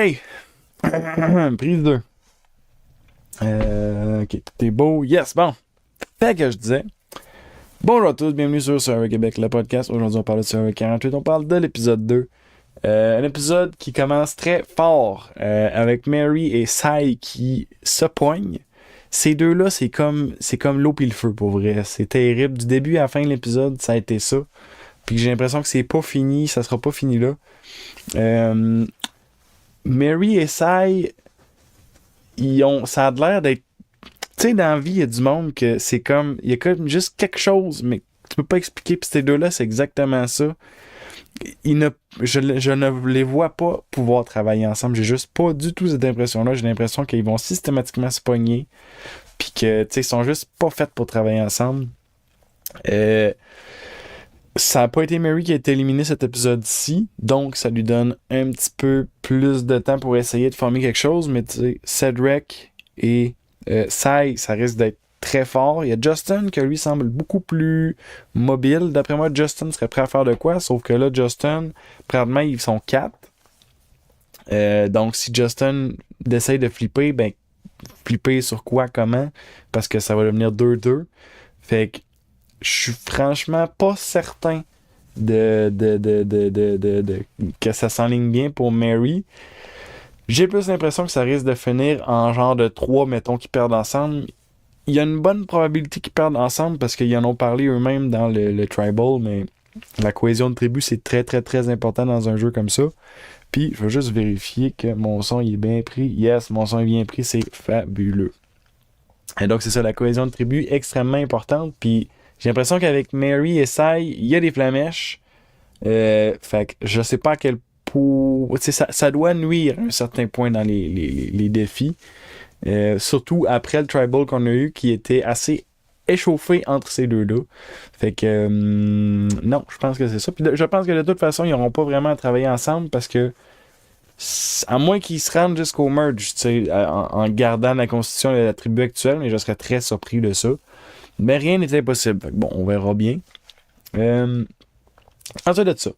Hey! Prise 2. Ok, t'es beau. Yes, bon. Fait que je disais. Bonjour à tous, bienvenue sur Serveur Québec, le podcast. Aujourd'hui, on parle de Serveur 48. On parle de l'épisode 2. Un épisode qui commence très fort avec Mary et Sai qui se poignent. Ces deux-là, c'est comme l'eau pis le feu, pour vrai. C'est terrible. Du début à la fin de l'épisode, ça a été ça. Puis j'ai l'impression que c'est pas fini, ça sera pas fini là. Mary et Sai, ça a l'air d'être. Tu sais, dans la vie, il y a du monde que c'est comme. Il y a comme juste quelque chose, mais tu peux pas expliquer. Puis ces deux-là, c'est exactement ça. Je ne les vois pas pouvoir travailler ensemble. J'ai juste pas du tout cette impression-là. J'ai l'impression qu'ils vont systématiquement se pogner. Puis que, tu sais, ils sont juste pas faits pour travailler ensemble. Ça n'a pas été Mary qui a été éliminée cet épisode-ci, donc ça lui donne un petit peu plus de temps pour essayer de former quelque chose, mais tu sais, Cedric et Sai, ça risque d'être très fort. Il y a Justin qui lui semble beaucoup plus mobile. D'après moi, Justin serait prêt à faire de quoi, sauf que là, Justin, présentement, ils sont 4. Donc si Justin essaye de flipper, ben flipper sur quoi, comment, parce que ça va devenir 2-2. Fait que je suis franchement pas certain que ça s'enligne bien pour Mary. J'ai plus l'impression que ça risque de finir en genre de 3, mettons, qui perdent ensemble. Il y a une bonne probabilité qu'ils perdent ensemble parce qu'ils en ont parlé eux-mêmes dans le Tribal, mais la cohésion de tribu, c'est très, très, très important dans un jeu comme ça. Puis, je vais juste vérifier que mon son il est bien pris. Yes, mon son est bien pris, c'est fabuleux. Et donc, c'est ça, la cohésion de tribu, extrêmement importante. Puis, j'ai l'impression qu'avec Mary et Sai, il y a des flamèches. Fait que je sais pas à quel point. Ça doit nuire à un certain point dans les défis. Surtout après le tribal qu'on a eu qui était assez échauffé entre ces deux-là. Fait que non, je pense que c'est ça. Puis je pense que de toute façon, ils n'auront pas vraiment à travailler ensemble parce que à moins qu'ils se rendent jusqu'au merge, en gardant la constitution de la tribu actuelle, mais je serais très surpris de ça. Mais rien n'est impossible. Fait que bon, on verra bien. Ensuite de ça.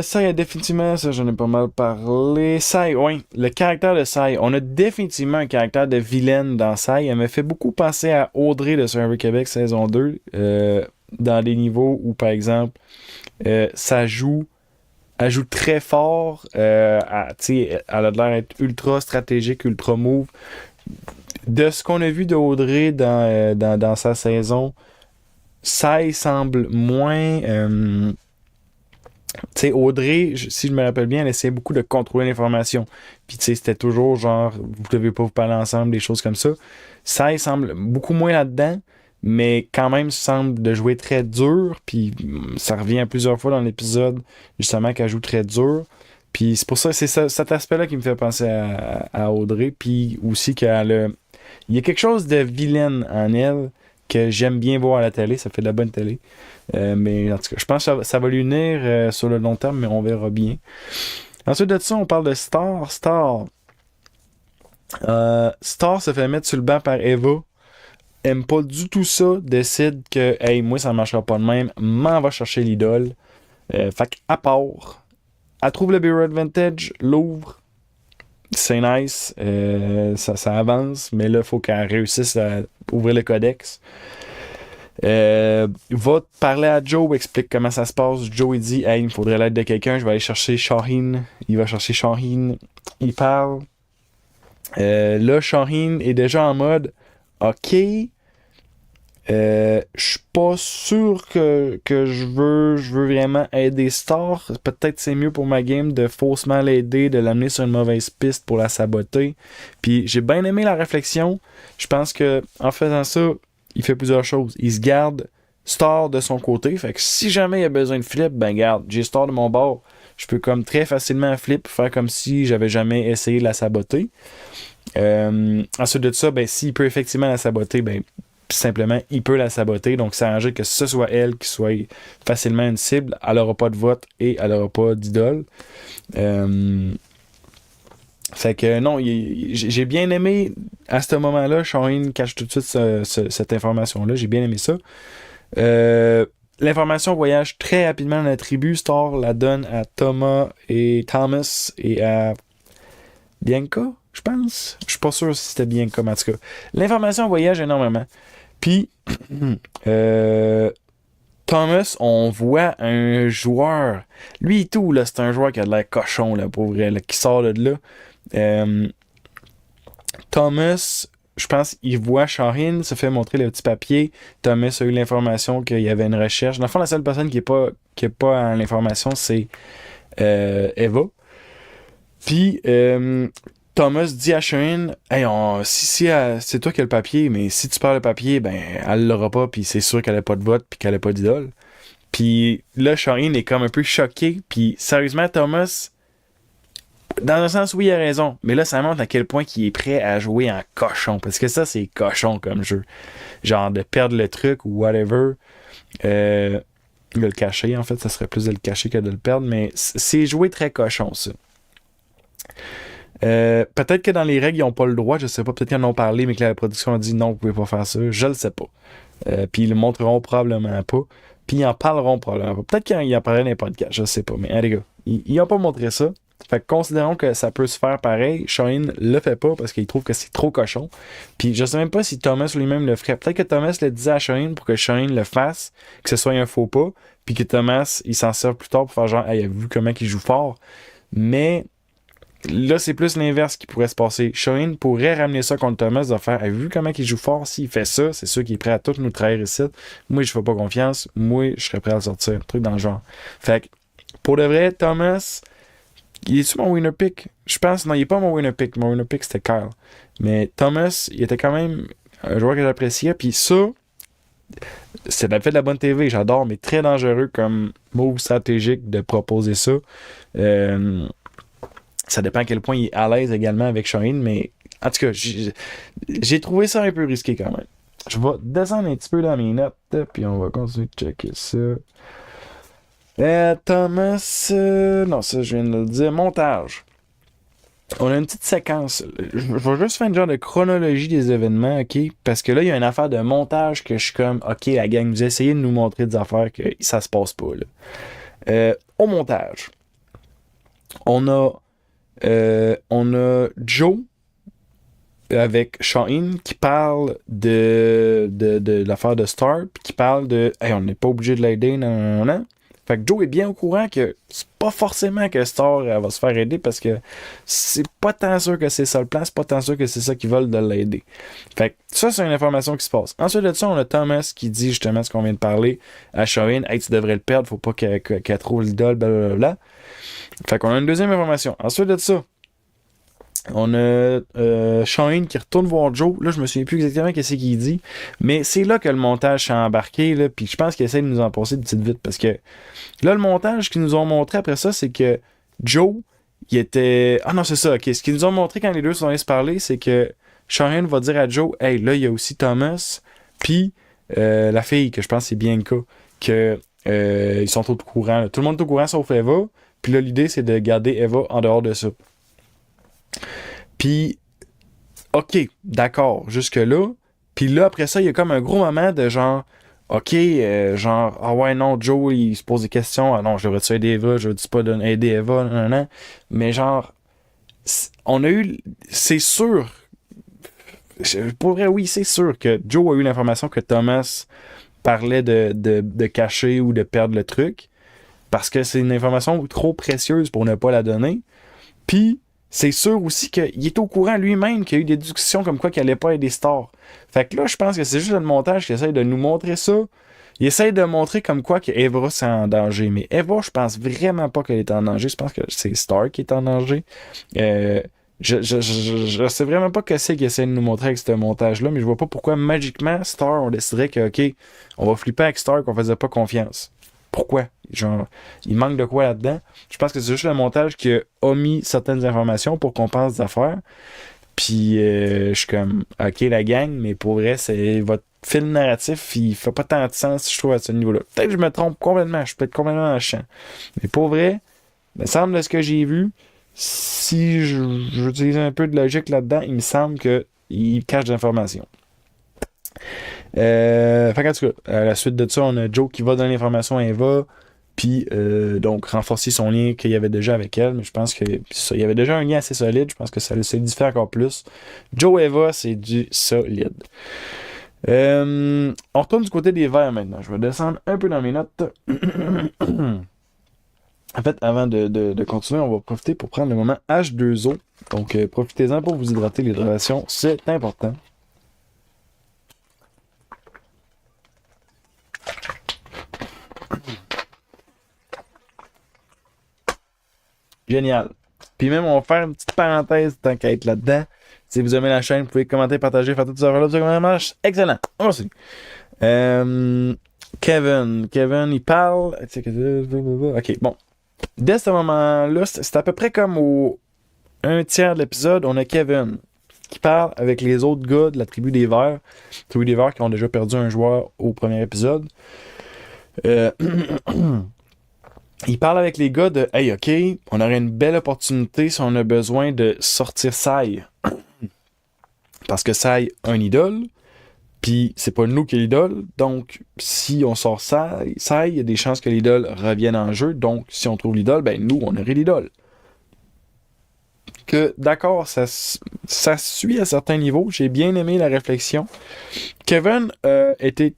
Ça, il y a définitivement, ça j'en ai pas mal parlé. Sai, oui, le caractère de Sai. On a définitivement un caractère de vilaine dans Sai. Elle me fait beaucoup penser à Audrey de Survivor Québec saison 2. Dans des niveaux où, par exemple, elle joue très fort. Elle a l'air d'être ultra stratégique, ultra move. De ce qu'on a vu de Audrey dans sa saison, Sai semble moins. Tu sais, Audrey, si je me rappelle bien, elle essayait beaucoup de contrôler l'information. Puis, tu sais, c'était toujours genre, vous devez pas vous parler ensemble, des choses comme ça. Sai semble beaucoup moins là-dedans, mais quand même semble de jouer très dur. Puis, ça revient plusieurs fois dans l'épisode, justement, qu'elle joue très dur. Puis, c'est pour ça, c'est cet aspect-là qui me fait penser à Audrey. Puis, aussi qu'elle a. Il y a quelque chose de vilaine en elle que j'aime bien voir à la télé. Ça fait de la bonne télé. Mais en tout cas, je pense que ça va lui unir sur le long terme, mais on verra bien. Ensuite de ça, on parle de Star. Star se fait mettre sur le banc par Eva. Aime pas du tout ça. Décide que, hey, moi, ça ne marchera pas de même. M'en va chercher l'idole. Fait qu'à part, elle trouve le Bureau Advantage, l'ouvre. C'est nice. Ça avance. Mais là, il faut qu'elle réussisse à ouvrir le codex. Va parler à Joe, explique comment ça se passe. Joe il dit hey, il me faudrait l'aide de quelqu'un, je vais aller chercher Shaheen. Il va chercher Shaheen, il parle. Là, Shaheen est déjà en mode ok. Je suis pas sûr que je veux vraiment aider Star. Peut-être c'est mieux pour ma game de faussement l'aider, de l'amener sur une mauvaise piste pour la saboter. Puis j'ai bien aimé la réflexion. Je pense que en faisant ça, il fait plusieurs choses. Il se garde Star de son côté. Fait que si jamais il a besoin de flip, ben garde, j'ai Star de mon bord. Je peux comme très facilement flip, faire comme si j'avais jamais essayé de la saboter. Ensuite de ça, ben s'il peut effectivement la saboter, ben simplement, il peut la saboter. Donc, s'arranger que ce soit elle qui soit facilement une cible. Elle n'aura pas de vote et elle n'aura pas d'idole. Fait que non, j'ai bien aimé à ce moment-là. Shaheen cache tout de suite cette information-là. J'ai bien aimé ça. L'information voyage très rapidement dans la tribu. Star la donne à Thomas et à Bianca, je pense. Je suis pas sûr si c'était Bianca, mais en tout cas. L'information voyage énormément. Puis, Thomas, on voit un joueur. Lui et tout, là, c'est un joueur qui a de l'air cochon, là, pour vrai, là, qui sort de là. Thomas, je pense, il voit Shaheen se fait montrer le petit papier. Thomas a eu l'information qu'il y avait une recherche. Dans le fond, la seule personne qui est pas à l'information, c'est Eva. Puis, Thomas dit à Shaheen, hey, si c'est toi qui as le papier, mais si tu perds le papier, ben, elle l'aura pas, puis c'est sûr qu'elle a pas de vote, puis qu'elle a pas d'idole. Puis là, Shaheen est comme un peu choqué, puis sérieusement, Thomas, dans un sens, oui, il a raison, mais là, ça montre à quel point il est prêt à jouer en cochon, parce que ça, c'est cochon comme jeu. Genre, de perdre le truc ou whatever, de le cacher, en fait, ça serait plus de le cacher que de le perdre, mais c'est jouer très cochon, ça. Peut-être que dans les règles, ils n'ont pas le droit, je sais pas, peut-être qu'ils en ont parlé, mais que la production a dit non, vous pouvez pas faire ça, je le sais pas. Puis ils le montreront probablement pas, puis ils en parleront probablement pas. Peut-être qu'ils en parleraient dans les podcasts, je sais pas, mais hein, les gars, ils n'ont pas montré ça. Fait que considérons que ça peut se faire pareil. Shaheen le fait pas parce qu'il trouve que c'est trop cochon. Puis je sais même pas si Thomas lui-même le ferait. Peut-être que Thomas le disait à Shaheen pour que Shaheen le fasse, que ce soit un faux pas, puis que Thomas, il s'en sert plus tard pour faire genre, hey, a vu comment il joue fort. Mais là, c'est plus l'inverse qui pourrait se passer. Shaheen pourrait ramener ça contre Thomas, de faire, hey, vu comment il joue fort, s'il fait ça, c'est sûr qu'il est prêt à tout nous trahir ici. Moi, je fais pas confiance. Moi, je serais prêt à le sortir. Un truc dans le genre. Fait que, pour de vrai, Thomas, il est-tu mon winner pick? Je pense, non, il est pas mon winner pick. Mon winner pick, c'était Kyle. Mais Thomas, il était quand même un joueur que j'appréciais. Puis ça, c'est fait de la bonne TV, j'adore, mais très dangereux comme move stratégique de proposer ça. Ça dépend à quel point il est à l'aise également avec Shaheen, mais en tout cas, j'ai trouvé ça un peu risqué quand même. Je vais descendre un petit peu dans mes notes, puis on va continuer de checker ça. Thomas, non, ça je viens de le dire. Montage. On a une petite séquence. Je vais juste faire une genre de chronologie des événements, ok? Parce que là, il y a une affaire de montage que je suis comme, ok, la gang, vous essayez de nous montrer des affaires que ça se passe pas, là. Au montage, on a Joe avec Shaheen qui parle de l'affaire de Star, puis qui parle de, hey, on n'est pas obligé de l'aider, non. Fait que Joe est bien au courant que c'est pas forcément que Star elle va se faire aider parce que c'est pas tant sûr que c'est ça le plan, c'est pas tant sûr que c'est ça qu'ils veulent de l'aider. Fait que ça, c'est une information qui se passe. Ensuite de ça, on a Thomas qui dit justement ce qu'on vient de parler à Shaheen, hey, tu devrais le perdre, faut pas qu'elle trouve l'idole, blablabla. Fait qu'on a une deuxième information. Ensuite de ça, on a Shaheen qui retourne voir Joe. Là, je me souviens plus exactement qu'est-ce qu'il dit. Mais c'est là que le montage s'est embarqué. Là, puis je pense qu'il essaie de nous en passer de petite vite. Parce que là, le montage qu'ils nous ont montré après ça, c'est que Joe, il était... Ah non, c'est ça. Okay. Ce qu'ils nous ont montré quand les deux sont allés se parler, c'est que Shaheen va dire à Joe, hey, là, il y a aussi Thomas. Puis la fille, que je pense c'est Bianca, que ils sont au courant. Là. Tout le monde est au courant sauf Eva. Puis là, l'idée, c'est de garder Eva en dehors de ça. Puis, OK, d'accord, jusque-là. Puis là, après ça, il y a comme un gros moment de genre, OK, genre, ah ouais, non, Joe, il se pose des questions. Ah non, je devrais-tu aider Eva? Je veux-tu pas aider Eva? Non. Mais genre, on a eu, c'est sûr, pour vrai, oui, c'est sûr que Joe a eu l'information que Thomas parlait de cacher ou de perdre le truc. Parce que c'est une information trop précieuse pour ne pas la donner. Puis, c'est sûr aussi qu'il est au courant lui-même qu'il y a eu des discussions comme quoi qu'il n'allait pas aider Star. Fait que là, je pense que c'est juste le montage qui essaie de nous montrer ça. Il essaie de montrer comme quoi que Eva c'est en danger. Mais Eva, je pense vraiment pas qu'elle est en danger. Je pense que c'est Star qui est en danger. Je sais vraiment pas que c'est qu'il essaie de nous montrer avec ce montage-là, mais je vois pas pourquoi magiquement Star, on déciderait que, OK, on va flipper avec Star qu'on faisait pas confiance. Pourquoi? Genre, il manque de quoi là-dedans? Je pense que c'est juste le montage qui a omis certaines informations pour qu'on pense des affaires. Puis, je suis comme, OK, la gang, mais pour vrai, c'est votre film narratif, il fait pas tant de sens, je trouve, à ce niveau-là. Peut-être que je me trompe complètement, je peux être complètement dans le champ. Mais pour vrai, il me semble de ce que j'ai vu, si j'utilise un peu de logique là-dedans, il me semble qu'il cache des informations. Fait qu'en tout cas, à la suite de ça, on a Joe qui va donner l'information à Eva. Puis, donc, renforcer son lien qu'il y avait déjà avec elle. Mais je pense que il y avait déjà un lien assez solide. Je pense que ça le solidifie encore plus. Joe Eva, c'est du solide. On retourne du côté des verts maintenant. Je vais descendre un peu dans mes notes. En fait, avant de continuer, on va profiter pour prendre le moment H2O. Donc, profitez-en pour vous hydrater. L'hydratation, c'est important. Génial. Puis même, on va faire une petite parenthèse tant qu'à être là-dedans. Si vous aimez la chaîne, vous pouvez commenter, partager, faire toutes ces affaires-là. Ça marche. Excellent. On va suivre. Kevin, il parle. Ok, bon. Dès ce moment-là, c'est à peu près comme au un tiers de l'épisode, on a Kevin qui parle avec les autres gars de la tribu des Verts. La tribu des Verts qui ont déjà perdu un joueur au premier épisode. Il parle avec les gars de « Hey, OK, on aurait une belle opportunité si on a besoin de sortir Sai. » Parce que Sai a un idole, puis c'est pas nous qui est l'idole. Donc, si on sort Sai, il y a des chances que l'idole revienne en jeu. Donc, si on trouve l'idole, ben nous, on aurait l'idole. Que, d'accord, ça suit à certains niveaux. J'ai bien aimé la réflexion. Kevin était...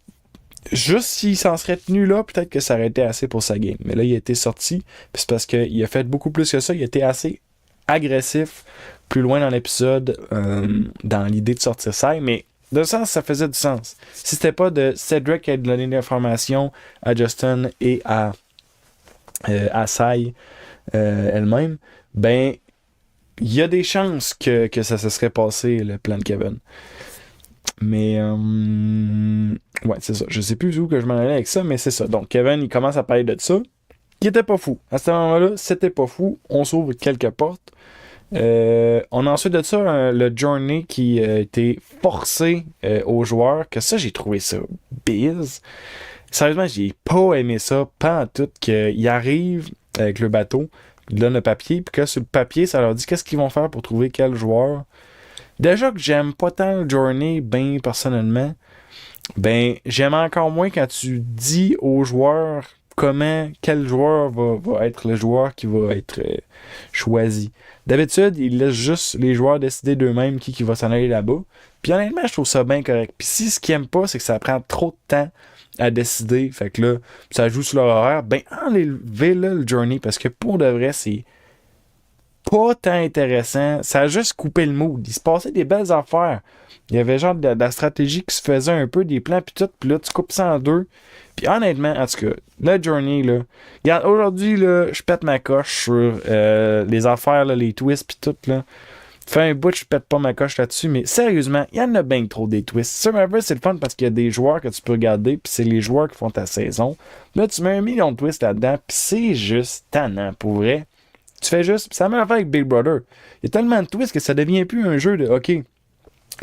Juste s'il s'en serait tenu là, peut-être que ça aurait été assez pour sa game. Mais là, il a été sorti. Puis c'est parce qu'il a fait beaucoup plus que ça. Il a été assez agressif plus loin dans l'épisode dans l'idée de sortir ça. Mais de sens, ça faisait du sens. Si c'était pas de Cedric qui a donné l'information à Justin et à Sai elle-même, ben il y a des chances que ça se serait passé, le plan de Kevin. Mais, ouais, c'est ça. Je sais plus où que je m'en allais avec ça, mais c'est ça. Donc, Kevin, il commence à parler de ça. Qui était pas fou. À ce moment-là, c'était pas fou. On s'ouvre quelques portes. On a ensuite de ça le Journey qui a été forcé aux joueurs. Que ça, j'ai trouvé ça bise. Sérieusement, j'ai pas aimé ça. Pas en tout. Qu'il arrive avec le bateau, il donne le papier, puis que sur le papier, ça leur dit qu'est-ce qu'ils vont faire pour trouver quel joueur. Déjà que j'aime pas tant le Journey, ben personnellement, ben j'aime encore moins quand tu dis aux joueurs quel joueur va être le joueur qui va être choisi. D'habitude, ils laissent juste les joueurs décider d'eux-mêmes qui va s'en aller là-bas. Puis honnêtement, je trouve ça bien correct. Puis si ce qu'ils aiment pas, c'est que ça prend trop de temps à décider, fait que là, ça joue sur leur horaire, ben enlevez-le le Journey, parce que pour de vrai, c'est pas tant intéressant. Ça a juste coupé le mood. Il se passait des belles affaires. Il y avait genre de la stratégie qui se faisait un peu, des plans, puis tout. Puis là, tu coupes ça en deux. Puis honnêtement, en tout cas, le Journey, là... Regarde, aujourd'hui, là, je pète ma coche sur les affaires, là, les twists, puis tout, là. Fait un bout, je pète pas ma coche là-dessus, mais sérieusement, il y en a bien trop des twists. Survivor, c'est le fun parce qu'il y a des joueurs que tu peux regarder, puis c'est les joueurs qui font ta saison. Là, tu mets 1 million de twists là-dedans, puis c'est juste tannant, pour vrai. Tu fais juste... Ça m'a fait avec Big Brother. Il y a tellement de twists que ça devient plus un jeu de OK,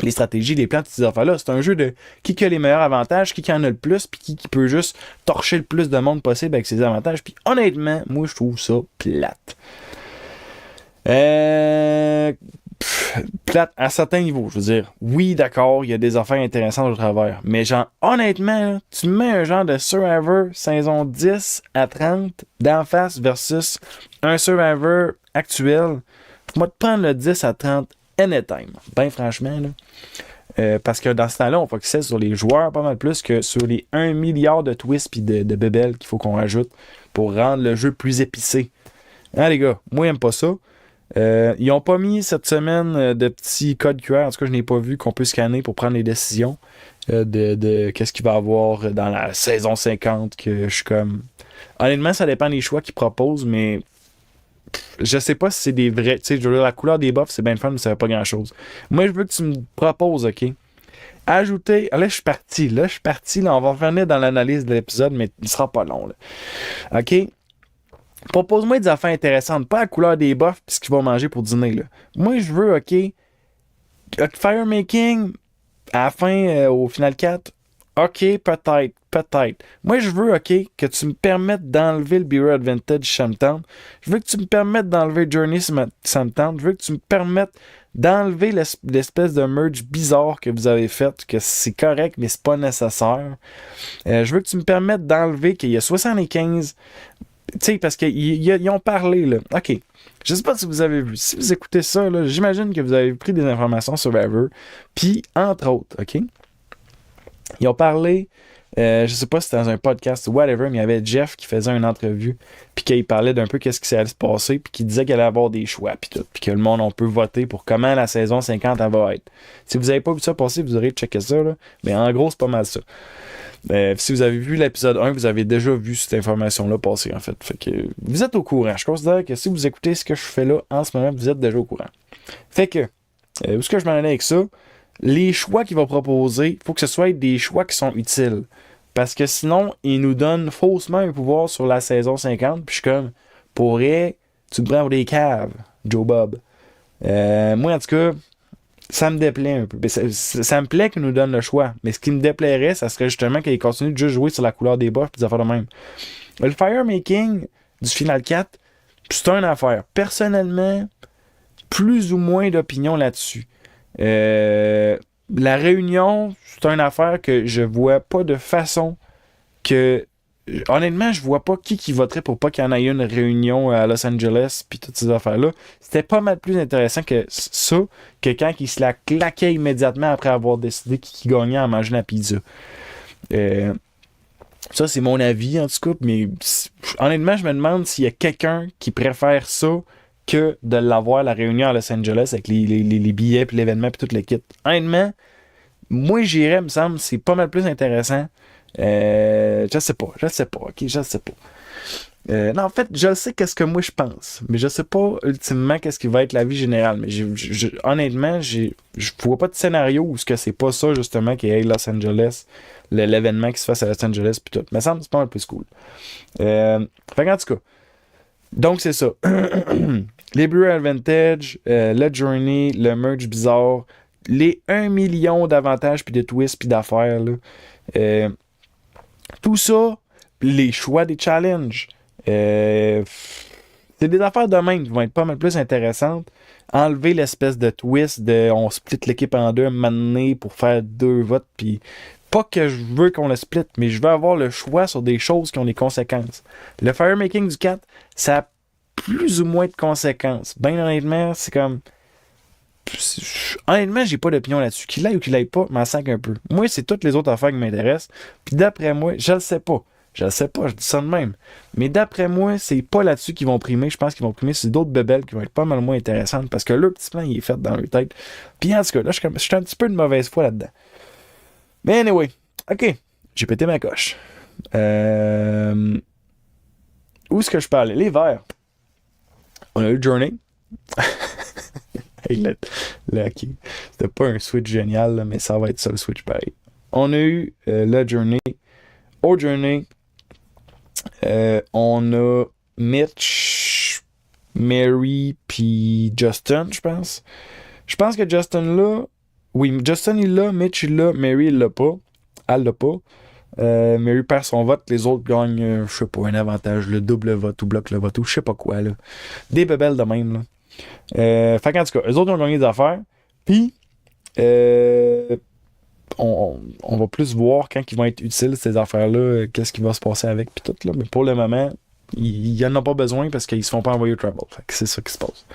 les stratégies, les plans, toutes ces affaires-là. C'est un jeu de qui a les meilleurs avantages, qui en a le plus, puis qui peut juste torcher le plus de monde possible avec ses avantages. Puis honnêtement, moi, je trouve ça plate. Plate à certains niveaux. Je veux dire, oui, d'accord, il y a des affaires intéressantes au travers. Mais genre, honnêtement, là, tu mets un genre de Survivor saison 10 à 30 d'en face versus un Survivor actuel. Moi, te prendre le 10 à 30 anytime. Ben franchement, là. Parce que dans ce temps-là, on focusait sur les joueurs pas mal plus que sur les 1 milliard de twists pis de bébelles qu'il faut qu'on rajoute pour rendre le jeu plus épicé. Hein, les gars? Moi, j'aime pas ça. Ils ont pas mis cette semaine de petits codes QR, en tout cas je n'ai pas vu, qu'on peut scanner pour prendre les décisions de qu'est-ce qu'il va y avoir dans la saison 50, que je suis comme... Honnêtement, ça dépend des choix qu'ils proposent, mais je sais pas si c'est des vrais... Tu sais, je veux dire, la couleur des buffs, c'est bien fun, mais ça fait pas grand-chose. Moi, je veux que tu me proposes, OK? Ajouter... Là, je suis parti. Là, on va revenir dans l'analyse de l'épisode, mais il sera pas long, là. OK? Propose-moi des affaires intéressantes, pas la couleur des buffs pis ce qu'il va manger pour dîner, là. Moi, je veux, OK, Firemaking, à la fin, au final 4, OK, peut-être. Moi, je veux, OK, que tu me permettes d'enlever le Bureau Advantage Shamtown. Je veux que tu me permettes d'enlever Journey Shamtown. Je veux que tu me permettes d'enlever l'espèce de merge bizarre que vous avez fait, que c'est correct, mais c'est pas nécessaire. Je veux que tu me permettes d'enlever qu'il y a 75 Tu sais, parce qu'ils ont parlé, là. OK. Je sais pas si vous avez vu. Si vous écoutez ça, là, j'imagine que vous avez pris des informations sur Survivor. Puis, entre autres, OK? Ils ont parlé, je sais pas si c'était dans un podcast ou whatever, mais il y avait Jeff qui faisait une entrevue, puis qu'il parlait d'un peu qu'est-ce qui allait se passer, puis qu'il disait qu'il allait avoir des choix, puis tout, puis que le monde, on peut voter pour comment la saison 50 elle va être. Si vous avez pas vu ça passer, vous aurez checké ça, là. Mais en gros, c'est pas mal ça. Si vous avez vu l'épisode 1, vous avez déjà vu cette information-là passer, en fait. Fait que vous êtes au courant. Je considère que si vous écoutez ce que je fais là en ce moment, vous êtes déjà au courant. Fait que, où est-ce que je m'en allais avec ça? Les choix qu'il va proposer, il faut que ce soit des choix qui sont utiles. Parce que sinon, il nous donne faussement un pouvoir sur la saison 50. Puis je suis comme, pourrais, tu te prends pour des caves, Joe Bob. Moi, en tout cas, ça me déplaît un peu. Ça me plaît qu'il nous donne le choix. Mais ce qui me déplairait, ça serait justement qu'il continue de juste jouer sur la couleur des buffs et des affaires de même. Le firemaking du Final 4, c'est une affaire. Personnellement, plus ou moins d'opinion là-dessus. La réunion, c'est une affaire que je vois pas de façon que... Honnêtement, je vois pas qui voterait pour pas qu'il y en ait une réunion à Los Angeles puis toutes ces affaires-là. C'était pas mal plus intéressant que ça, que quand il se la claquait immédiatement après avoir décidé qui gagnait en mangeant la pizza. Ça, c'est mon avis, en tout cas, mais honnêtement, je me demande s'il y a quelqu'un qui préfère ça que de l'avoir, la réunion à Los Angeles avec les billets, puis l'événement, puis tout le kit. Honnêtement, moi, j'irais, me semble, c'est pas mal plus intéressant. Je sais pas, ok, je sais pas. Non, en fait, je sais qu'est-ce que moi je pense, mais je sais pas ultimement qu'est-ce qui va être la vie générale. Mais honnêtement, je vois pas de scénario où ce que c'est pas ça, justement, qui est Los Angeles, l'événement qui se fasse à Los Angeles, puis tout. Mais ça me semble c'est pas un peu cool. Fait qu'en tout cas, donc c'est ça. Les Brew Advantage, le Journey, le merch bizarre, les 1 million d'avantages, puis de twists, puis d'affaires, là. Tout ça, les choix des challenges, c'est des affaires de même qui vont être pas mal plus intéressantes. Enlever l'espèce de twist de on split l'équipe en deux, m'amener pour faire 2 votes, puis pas que je veux qu'on le split, mais je veux avoir le choix sur des choses qui ont des conséquences. Le firemaking du 4, ça a plus ou moins de conséquences. Ben honnêtement, c'est comme... Honnêtement, j'ai pas d'opinion là-dessus. Qu'il aille ou qu'il aille pas, m'en sac un peu. Moi, c'est toutes les autres affaires qui m'intéressent. Puis d'après moi, je le sais pas. Je dis ça de même. Mais d'après moi, c'est pas là-dessus qu'ils vont primer. Je pense qu'ils vont primer sur d'autres bébelles qui vont être pas mal moins intéressantes parce que leur petit plan, il est fait dans leur tête. Puis en tout cas, là, je suis un petit peu de mauvaise foi là-dedans. Mais anyway, ok, j'ai pété ma coche. Où est-ce que je peux aller? Les verts. On a eu Journey. Hey, ok. C'était pas un switch génial, là, mais ça va être ça le switch pareil. On a eu le Journey. Au Journey, on a Mitch, Mary, puis Justin, je pense. Je pense que Justin là. Oui, Justin il l'a, Mitch il l'a, Mary il l'a pas. Elle l'a pas. Mary perd son vote, les autres gagnent, je sais pas, un avantage, le double vote ou bloque le vote ou je sais pas quoi, là. Des bébelles de même, là. Fait qu'en tout cas, eux autres ont gagné des affaires. Puis, on va plus voir quand ils vont être utiles, ces affaires-là, qu'est-ce qui va se passer avec, puis tout, là. Mais pour le moment, ils en ont pas besoin parce qu'ils se font pas envoyer au Trouble. Fait que c'est ça qui se passe.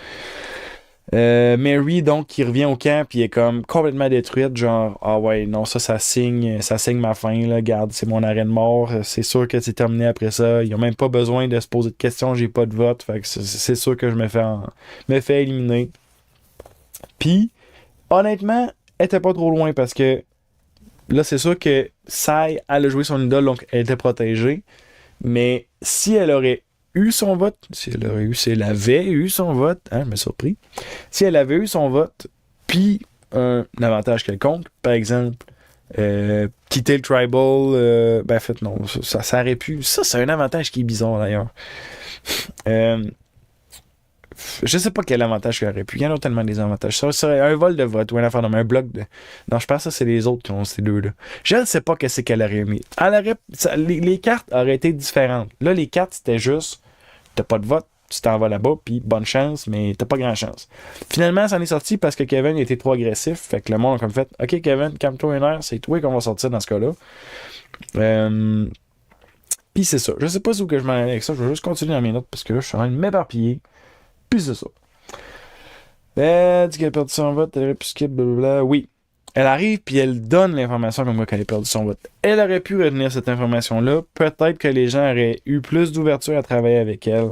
Mary, donc, qui revient au camp, puis est comme complètement détruite, genre, ah ouais, non, ça signe ma fin, là, garde, c'est mon arrêt de mort, c'est sûr que c'est terminé après ça, ils ont même pas besoin de se poser de questions, j'ai pas de vote, fait que c'est sûr que je me fais éliminer. Puis, honnêtement, elle était pas trop loin, parce que, là, c'est sûr que Sai, elle a joué son idole, donc elle était protégée, mais si elle aurait eu son vote, si elle avait eu son vote, hein, je me surpris. Si elle avait eu son vote, puis un avantage quelconque, par exemple, quitter le tribal, ben en fait, non, ça aurait pu. Ça, c'est un avantage qui est bizarre d'ailleurs. Je sais pas quel avantage qu'il aurait pu. Il y en a tellement des avantages. Ça serait un vol de vote ou une affaire de un bloc de. Non, je pense que ça, c'est les autres qui ont ces deux-là. Je ne sais pas qu'est-ce qu'elle aurait mis. Les cartes auraient été différentes. Là, les cartes, c'était juste t'as pas de vote, tu t'en vas là-bas, puis bonne chance, mais t'as pas grand chance. Finalement, ça en est sorti parce que Kevin était trop agressif. Fait que le monde a comme fait ok, Kevin, calme-toi un air, c'est toi qu'on va sortir dans ce cas-là. Puis c'est ça. Je sais pas où que je m'en allais avec ça. Je vais juste continuer dans mes notes parce que là, je suis en train de m'éparpiller. Puis c'est ça. Elle dit qu'elle a perdu son vote, elle aurait pu skip, blablabla. Oui. Elle arrive puis elle donne l'information comme quoi qu'elle a perdu son vote. Elle aurait pu retenir cette information-là. Peut-être que les gens auraient eu plus d'ouverture à travailler avec elle.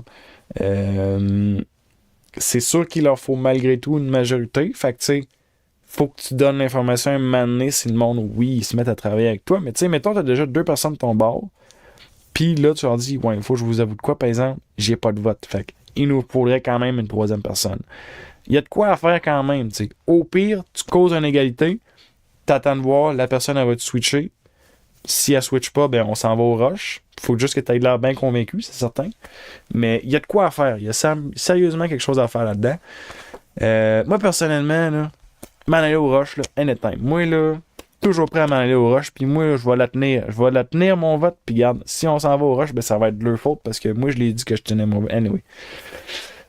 C'est sûr qu'il leur faut malgré tout une majorité. Fait que tu sais, faut que tu donnes l'information à un moment donné si le monde, oui, ils se mettent à travailler avec toi. Mais tu sais, mettons, tu as déjà 2% de ton bord. Puis là, tu leur dis, ouais, il faut que je vous avoue de quoi, par exemple, j'ai pas de vote. Fait qu'il nous faudrait quand même une troisième personne. Il y a de quoi à faire quand même, tu sais. Au pire, tu causes une égalité, t'attends de voir, la personne, elle va te switcher. Si elle switch pas, ben on s'en va au rush. Faut juste que tu aies l'air bien convaincu, c'est certain. Mais il y a de quoi à faire. Il y a sérieusement quelque chose à faire là-dedans. Moi, personnellement, là, m'en aller au rush, là, anytime. Moi, là, toujours prêt à m'en aller au rush. Puis moi, là, je vais la tenir. Je vais la tenir, mon vote. Puis regarde, si on s'en va au rush, ben ça va être de leur faute parce que moi, je l'ai dit que je tenais mon vote. Anyway.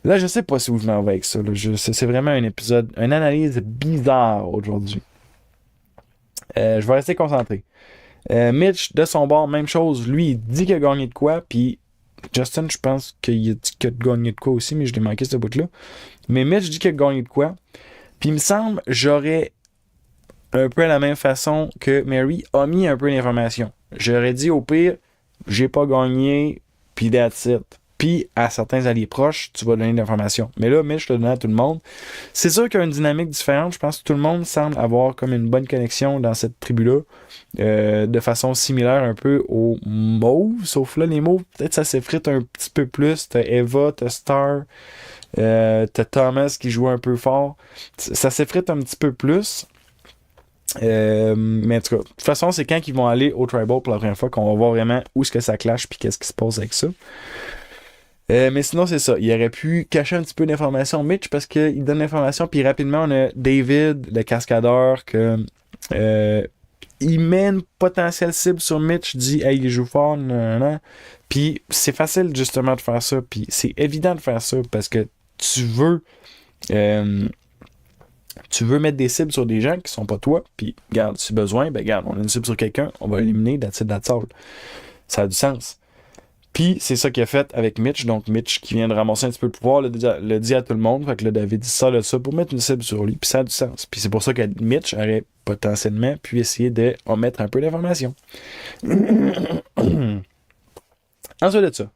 Là, je sais pas si où je m'en vais avec ça. Là. C'est vraiment un épisode, une analyse bizarre aujourd'hui. Je vais rester concentré. Mitch, de son bord, même chose. Lui, il dit qu'il a gagné de quoi. Puis Justin, je pense qu'il a dit qu'il a gagné de quoi aussi, mais je l'ai manqué ce bout-là. Mais Mitch dit qu'il a gagné de quoi. Puis il me semble, j'aurais un peu à la même façon que Mary a mis un peu d'informations. J'aurais dit au pire, j'ai pas gagné, puis that's it. Puis à certains alliés proches, tu vas donner de l'information. Mais là, Mitch le donne à tout le monde. C'est sûr qu'il y a une dynamique différente. Je pense que tout le monde semble avoir comme une bonne connexion dans cette tribu-là. De façon similaire un peu aux mauves. Sauf là, les mauves, peut-être ça s'effrite un petit peu plus. T'as Eva, t'as Star, t'as Thomas qui joue un peu fort. Ça s'effrite un petit peu plus. Mais en tout cas, de toute façon, c'est quand ils vont aller au Tribal pour la première fois qu'on va voir vraiment où est-ce que ça clash puis qu'est-ce qui se passe avec ça. Mais sinon, c'est ça. Il aurait pu cacher un petit peu d'informations, Mitch, parce qu'il donne l'information, puis rapidement, on a David, le cascadeur, que il met une potentielle cible sur Mitch, dit « Hey, il joue fort, nan. » Puis c'est facile, justement, de faire ça, puis c'est évident de faire ça, parce que tu veux mettre des cibles sur des gens qui sont pas toi, puis regarde, si besoin, ben regarde, on a une cible sur quelqu'un, on va l'éliminer, that's all. Ça a du sens. Puis c'est ça qu'il a fait avec Mitch. Donc Mitch qui vient de ramasser un petit peu le pouvoir, le dit à tout le monde. Fait que là, David dit ça pour mettre une cible sur lui. Puis ça a du sens. Puis c'est pour ça que Mitch aurait potentiellement pu essayer de en mettre un peu d'informations. Ensuite de ça,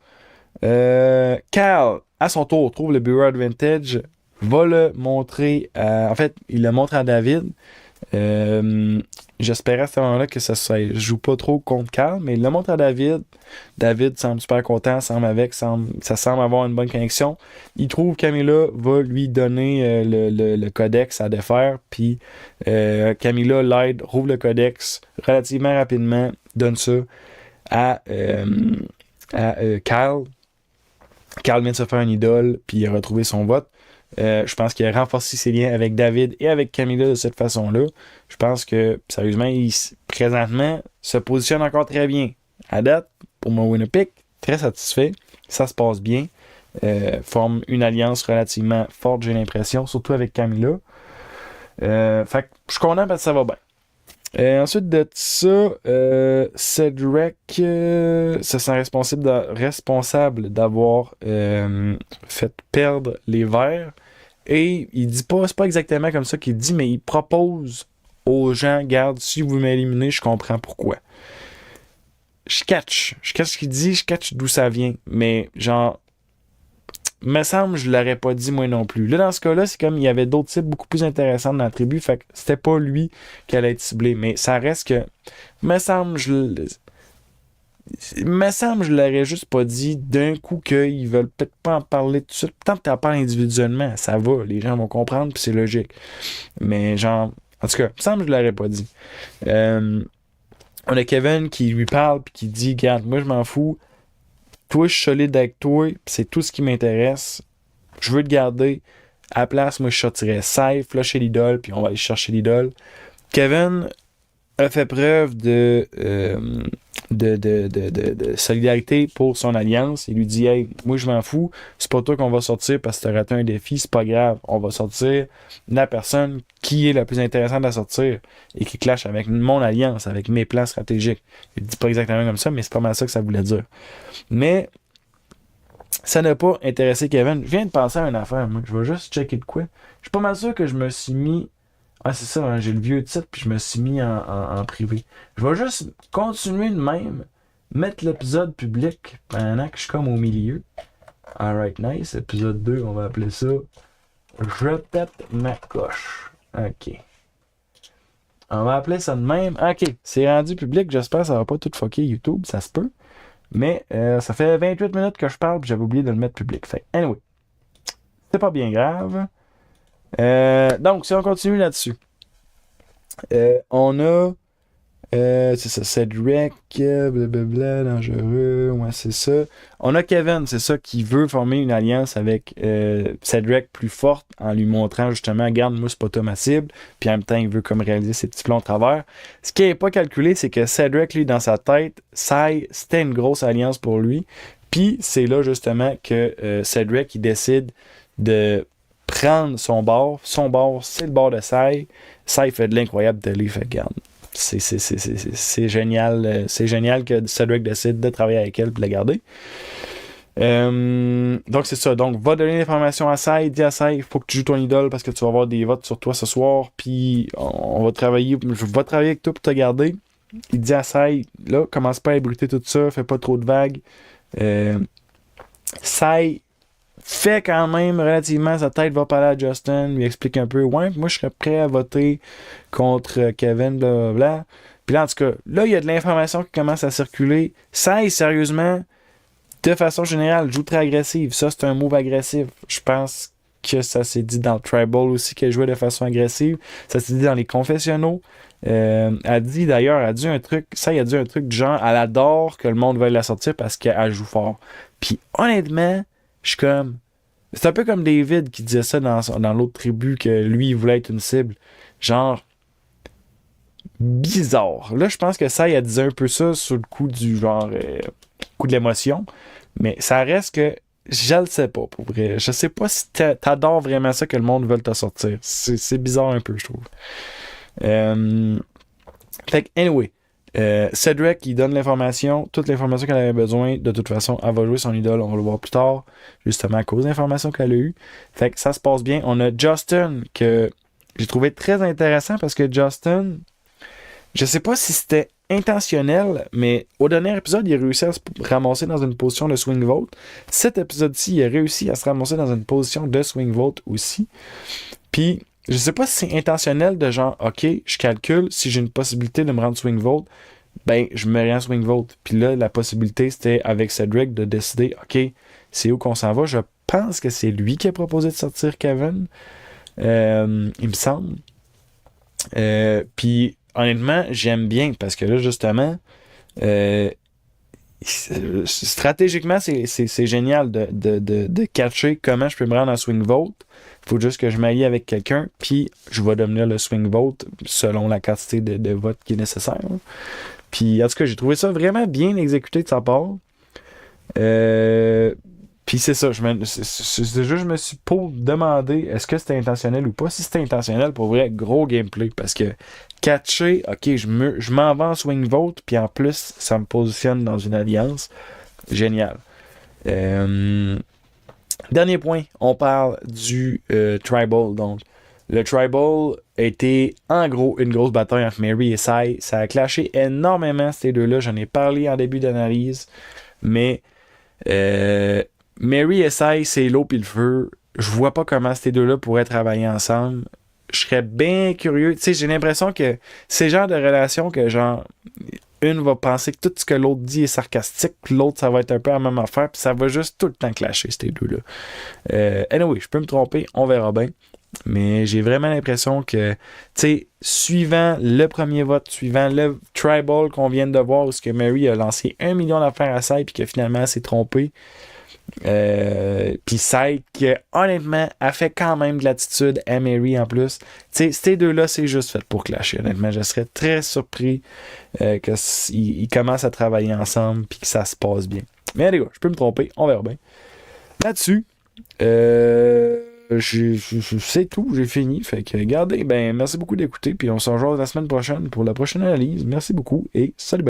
Cal, à son tour, trouve le Bureau Advantage, va le montrer en fait, il le montre à David. J'espérais à ce moment-là que ça joue pas trop contre Cal, mais il le montre à David. David semble super content, ça semble avoir une bonne connexion. Il trouve Camilla va lui donner le codex à défaire, puis Camilla l'aide, rouvre le codex relativement rapidement, donne ça à Cal. Cal vient de se faire une idole, puis il a retrouvé son vote. Je pense qu'il a renforcé ses liens avec David et avec Camilla de cette façon-là. Je pense que, sérieusement, il présentement se positionne encore très bien. À date, pour mon Winnipeg, très satisfait. Ça se passe bien. Forme une alliance relativement forte, j'ai l'impression, surtout avec Camilla. Fait que je suis content parce que ça va bien. Ensuite de ça, Cedric se sent responsable d'avoir fait perdre les Verts. Et il dit pas, c'est pas exactement comme ça qu'il dit, mais il propose aux gens, garde, si vous m'éliminez, je comprends pourquoi. Je catch ce qu'il dit, je catch d'où ça vient. Mais genre, me semble, je l'aurais pas dit moi non plus. Là, dans ce cas-là, c'est comme il y avait d'autres types beaucoup plus intéressants dans la tribu, fait que c'était pas lui qui allait être ciblé. Mais ça reste que, me semble, je l'aurais juste pas dit d'un coup qu'ils veulent peut-être pas en parler tout de suite. Tant que t'en parles individuellement, ça va, les gens vont comprendre, puis c'est logique. Mais genre, en tout cas, me semble, je l'aurais pas dit. On a Kevin qui lui parle, puis qui dit, regarde, moi je m'en fous. Toi, je suis solide avec toi, pis c'est tout ce qui m'intéresse. Je veux te garder. À la place, moi, je sortirais safe, flusher l'idole, puis on va aller chercher l'idole. Kevin a fait preuve de solidarité pour son alliance. Il lui dit « Hey, moi je m'en fous, c'est pas toi qu'on va sortir parce que t'as raté un défi, c'est pas grave. On va sortir la personne qui est la plus intéressante à sortir et qui clash avec mon alliance, avec mes plans stratégiques. » Il dit pas exactement comme ça, mais c'est pas mal ça que ça voulait dire. Mais ça n'a pas intéressé Kevin. Je viens de penser à une affaire, moi. Je vais juste checker de quoi. Je suis pas mal sûr que je me suis mis... Ah, c'est ça, hein, j'ai le vieux titre, puis je me suis mis en privé. Je vais juste continuer de même, mettre l'épisode public pendant que je suis comme au milieu. Alright, nice. Épisode 2, on va appeler ça Je pète ma coche. OK. On va appeler ça de même. OK, c'est rendu public. J'espère que ça va pas tout fucker YouTube, ça se peut. Mais ça fait 28 minutes que je parle, puis j'avais oublié de le mettre public. Fait anyway, c'est pas bien grave. Donc, si on continue là-dessus, on a, c'est ça, Cedric, blablabla, dangereux, ouais, c'est ça. On a Kevin, c'est ça, qui veut former une alliance avec Cedric plus forte en lui montrant justement, regarde, moi, c'est pas toi ma cible, puis en même temps, il veut comme réaliser ses petits plans de travers. Ce qui n'est pas calculé, c'est que Cedric, lui, dans sa tête, c'était une grosse alliance pour lui, puis c'est là, justement, que Cedric, il décide de prendre son bord. Son bord, c'est le bord de Sai. Sai fait de l'incroyable télé. Fait regarde. C'est génial. C'est génial que Cedric décide de travailler avec elle et de la garder. Donc c'est ça. Donc va donner l'information à Sai. Dis à Sai, il faut que tu joues ton idole parce que tu vas avoir des votes sur toi ce soir. Puis on va travailler. Je vais travailler avec toi pour te garder. Il dit à Sai, là, commence pas à ébruiter tout ça. Fais pas trop de vagues. Sai fait quand même relativement, sa tête va parler à Justin, lui explique un peu, ouais, moi je serais prêt à voter contre Kevin, blablabla. Puis là, en tout cas, là, il y a de l'information qui commence à circuler. Ça, sérieusement, de façon générale, joue très agressive. Ça, c'est un move agressif. Je pense que ça s'est dit dans le Tribal aussi, qu'elle jouait de façon agressive. Ça s'est dit dans les confessionnaux. Elle a dit un truc, ça, il a dit un truc du genre, elle adore que le monde veuille la sortir parce qu'elle joue fort. Puis honnêtement, je suis comme... C'est un peu comme David qui disait ça dans l'autre tribu, que lui, il voulait être une cible. Genre... bizarre. Là, je pense que ça, il a dit un peu ça sur le coup du genre... coup de l'émotion. Mais ça reste que... Je le sais pas, pour vrai. Je sais pas si t'adores vraiment ça que le monde veut te sortir. C'est bizarre un peu, je trouve. Fait que, anyway... Cedric, il donne l'information, toute l'information qu'elle avait besoin. De toute façon, elle va jouer son idole, on va le voir plus tard, justement à cause de l'information qu'elle a eue. Fait que ça se passe bien. On a Justin, que j'ai trouvé très intéressant parce que Justin, je sais pas si c'était intentionnel, mais au dernier épisode, il a réussi à se ramasser dans une position de swing vote. Cet épisode-ci, il a réussi à se ramasser dans une position de swing vote aussi. Puis, je sais pas si c'est intentionnel de genre, OK, je calcule, si j'ai une possibilité de me rendre swing vote, ben, je me rends swing vote. Puis là, la possibilité, c'était avec Cedric de décider, OK, c'est où qu'on s'en va. Je pense que c'est lui qui a proposé de sortir Kevin. Il me semble. Puis, honnêtement, j'aime bien parce que là, justement, stratégiquement, c'est génial de catcher comment je peux me rendre en swing vote. Il faut juste que je m'allie avec quelqu'un, puis je vais devenir le swing vote selon la quantité de votes qui est nécessaire. Puis, en tout cas, j'ai trouvé ça vraiment bien exécuté de sa part. Puis c'est ça, je me suis pour demander est-ce que c'était intentionnel ou pas. Si c'était intentionnel, pour vrai, gros gameplay. Parce que catcher, ok, je m'en vais en swing vote, puis en plus, ça me positionne dans une alliance. Génial. Dernier point, on parle du Tribal. Donc, le Tribal a été en gros une grosse bataille entre Mary et Sai. Ça a clashé énormément ces deux-là. J'en ai parlé en début d'analyse. Mais Mary et Sai, c'est l'eau puis le feu. Je vois pas comment ces deux-là pourraient travailler ensemble. Je serais bien curieux. Tu sais, j'ai l'impression que c'est le genre de relation que genre une va penser que tout ce que l'autre dit est sarcastique, l'autre ça va être un peu la même affaire, puis ça va juste tout le temps clasher ces deux-là. Anyway, je peux me tromper, on verra bien. Mais j'ai vraiment l'impression que, tu sais, suivant le premier vote, suivant le Tribal qu'on vient de voir, où ce que Mary a lancé 1 million d'affaires à ça, puis que finalement elle s'est trompée, Puis Psyche, honnêtement, a fait quand même de l'attitude à Mary en plus. Tu sais, ces deux-là, c'est juste fait pour clasher. Honnêtement, je serais très surpris qu'ils commencent à travailler ensemble puis que ça se passe bien. Mais les gars, je peux me tromper, on verra bien. Là-dessus, c'est tout, j'ai fini. Fait que regardez, ben merci beaucoup d'écouter, puis on se rejoint la semaine prochaine pour la prochaine analyse. Merci beaucoup et salut!